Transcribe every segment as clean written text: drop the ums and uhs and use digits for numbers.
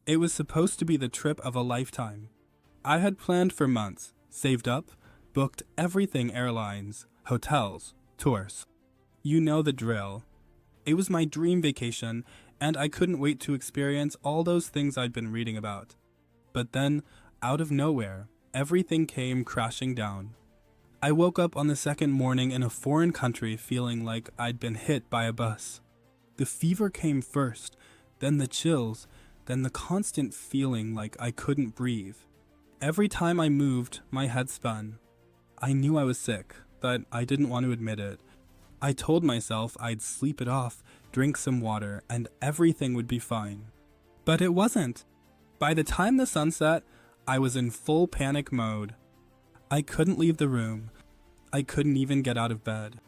It was supposed to be the trip of a lifetime. I had planned for months, saved up, booked everything: airlines, hotels, tours. You know the drill. It was my dream vacation, and I couldn't wait to experience all those things I'd been reading about. But then, out of nowhere, everything came crashing down. I woke up on the second morning in a foreign country feeling like I'd been hit by a bus. The fever came first, then the chills, then the constant feeling like I couldn't breathe. Every time I moved, my head spun. I knew I was sick, but I didn't want to admit it. I told myself I'd sleep it off, drink some water, and everything would be fine. But it wasn't. By the time the sun set, I was in full panic mode. I couldn't leave the room. I couldn't even get out of bed.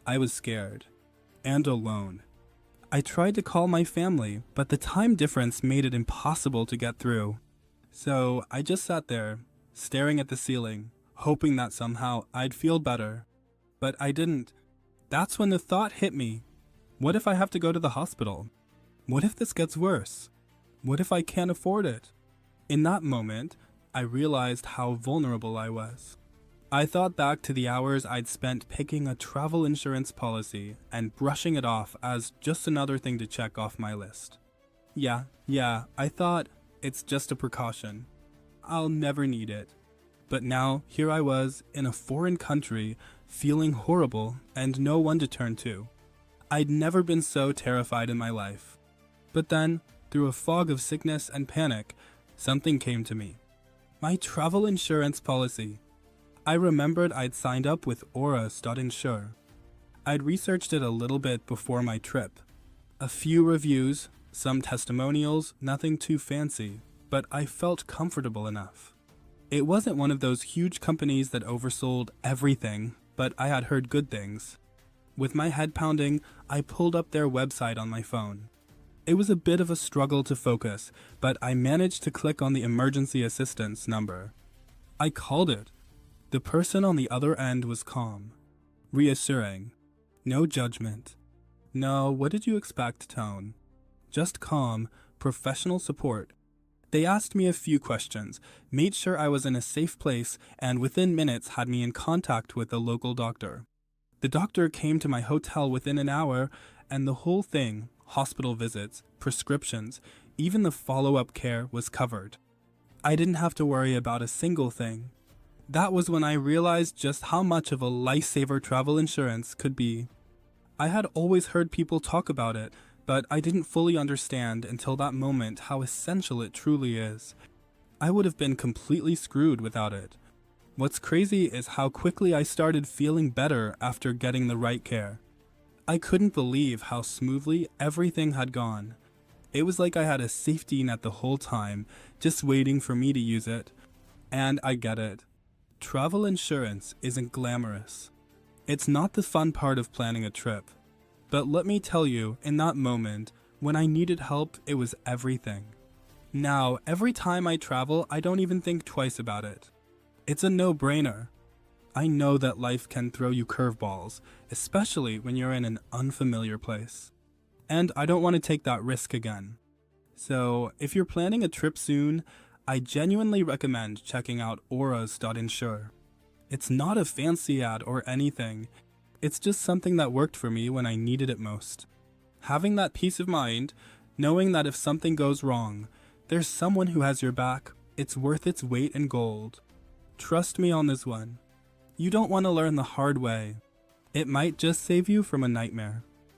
I was scared. And alone. I tried to call my family, but the time difference made it impossible to get through. So I just sat there, staring at the ceiling, hoping that somehow I'd feel better. But I didn't. That's when the thought hit me. What if I have to go to the hospital? What if this gets worse? What if I can't afford it? In that moment, I realized how vulnerable I was. I thought back to the hours I'd spent picking a travel insurance policy and brushing it off as just another thing to check off my list. Yeah, I thought, it's just a precaution. I'll never need it. But now, here I was, in a foreign country, feeling horrible and no one to turn to. I'd never been so terrified in my life. But then, through a fog of sickness and panic, something came to me. My travel insurance policy. I remembered I'd signed up with Insure. I'd researched it a little bit before my trip. A few reviews, some testimonials, nothing too fancy, but I felt comfortable enough. It wasn't one of those huge companies that oversold everything, but I had heard good things. With my head pounding, I pulled up their website on my phone. It was a bit of a struggle to focus, but I managed to click on the emergency assistance number. I called it. The person on the other end was calm, reassuring. No judgment. No, what did you expect tone. Just calm, professional support. They asked me a few questions, made sure I was in a safe place, and within minutes had me in contact with a local doctor. The doctor came to my hotel within an hour, and the whole thing, hospital visits, prescriptions, even the follow-up care was covered. I didn't have to worry about a single thing. That was when I realized just how much of a lifesaver travel insurance could be. I had always heard people talk about it, but I didn't fully understand until that moment how essential it truly is. I would have been completely screwed without it. What's crazy is how quickly I started feeling better after getting the right care. I couldn't believe how smoothly everything had gone. It was like I had a safety net the whole time, just waiting for me to use it. And I get it. Travel insurance isn't glamorous. It's not the fun part of planning a trip. But let me tell you, in that moment, when I needed help, it was everything. Now, every time I travel, I don't even think twice about it. It's a no-brainer. I know that life can throw you curveballs, especially when you're in an unfamiliar place. And I don't want to take that risk again. So, if you're planning a trip soon, I genuinely recommend checking out Insure. It's not a fancy ad or anything. It's just something that worked for me when I needed it most. Having that peace of mind, knowing that if something goes wrong, there's someone who has your back, it's worth its weight in gold. Trust me on this one. You don't want to learn the hard way. It might just save you from a nightmare.